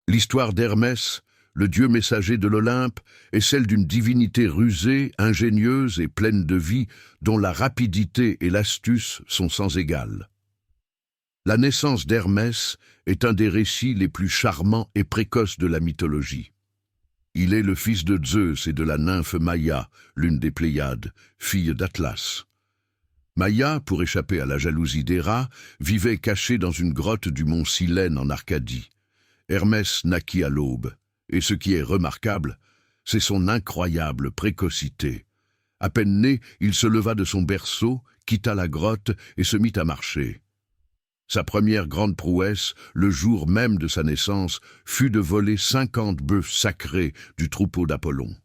L'histoire d'Hermès, le dieu messager de l'Olympe, est celle d'une divinité rusée, ingénieuse et pleine de vie, dont la rapidité et l'astuce sont sans égale. La naissance d'Hermès est un des récits les plus charmants et précoces de la mythologie. Il est le fils de Zeus et de la nymphe Maïa, l'une des Pléiades, fille d'Atlas. Maïa, pour échapper à la jalousie d'Héra, vivait cachée dans une grotte du mont Cylène en Arcadie. Hermès naquit à l'aube, et ce qui est remarquable, c'est son incroyable précocité. À peine né, il se leva de son berceau, quitta la grotte et se mit à marcher. Sa première grande prouesse, le jour même de sa naissance, fut de voler 50 bœufs sacrés du troupeau d'Apollon.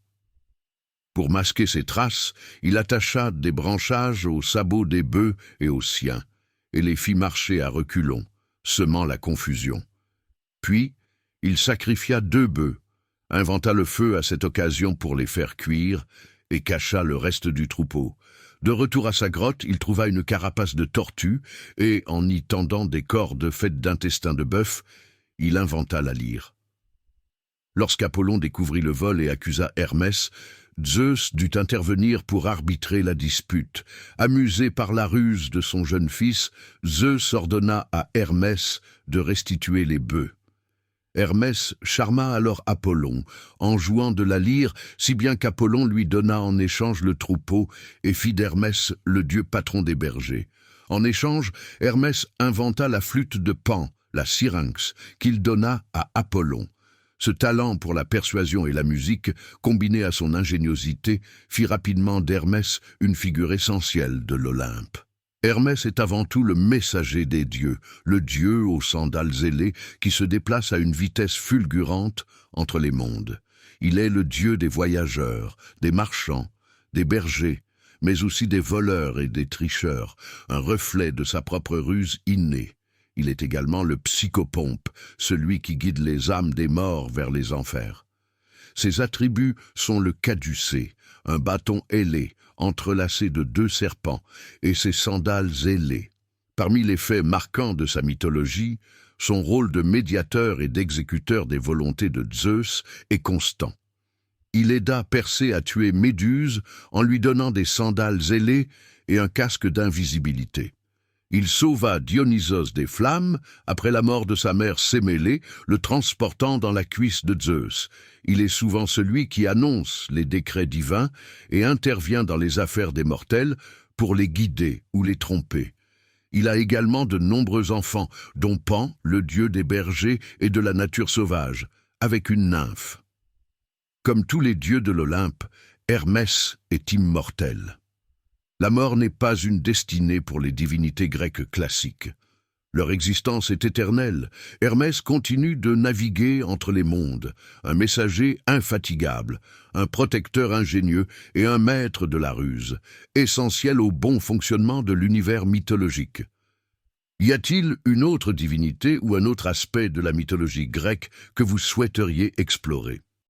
Pour masquer ses traces, il attacha des branchages aux sabots des bœufs et aux siens, et les fit marcher à reculons, semant la confusion. Puis, il sacrifia 2 bœufs, inventa le feu à cette occasion pour les faire cuire, et cacha le reste du troupeau. De retour à sa grotte, il trouva une carapace de tortue, et, en y tendant des cordes faites d'intestins de bœuf, il inventa la lyre. Lorsqu'Apollon découvrit le vol et accusa Hermès, Zeus dut intervenir pour arbitrer la dispute. Amusé par la ruse de son jeune fils, Zeus ordonna à Hermès de restituer les bœufs. Hermès charma alors Apollon, en jouant de la lyre, si bien qu'Apollon lui donna en échange le troupeau et fit d'Hermès le dieu patron des bergers. En échange, Hermès inventa la flûte de Pan, la syrinx, qu'il donna à Apollon. Ce talent pour la persuasion et la musique, combiné à son ingéniosité, fit rapidement d'Hermès une figure essentielle de l'Olympe. Hermès est avant tout le messager des dieux, le dieu aux sandales ailées qui se déplace à une vitesse fulgurante entre les mondes. Il est le dieu des voyageurs, des marchands, des bergers, mais aussi des voleurs et des tricheurs, un reflet de sa propre ruse innée. Il est également le psychopompe, celui qui guide les âmes des morts vers les enfers. Ses attributs sont le caducée, un bâton ailé, entrelacé de 2 serpents, et ses sandales ailées. Parmi les faits marquants de sa mythologie, son rôle de médiateur et d'exécuteur des volontés de Zeus est constant. Il aida Persée à tuer Méduse en lui donnant des sandales ailées et un casque d'invisibilité. Il sauva Dionysos des flammes après la mort de sa mère Sémélé, le transportant dans la cuisse de Zeus. Il est souvent celui qui annonce les décrets divins et intervient dans les affaires des mortels pour les guider ou les tromper. Il a également de nombreux enfants, dont Pan, le dieu des bergers et de la nature sauvage, avec une nymphe. Comme tous les dieux de l'Olympe, Hermès est immortel. La mort n'est pas une destinée pour les divinités grecques classiques. Leur existence est éternelle. Hermès continue de naviguer entre les mondes, un messager infatigable, un protecteur ingénieux et un maître de la ruse, essentiel au bon fonctionnement de l'univers mythologique. Y a-t-il une autre divinité ou un autre aspect de la mythologie grecque que vous souhaiteriez explorer ?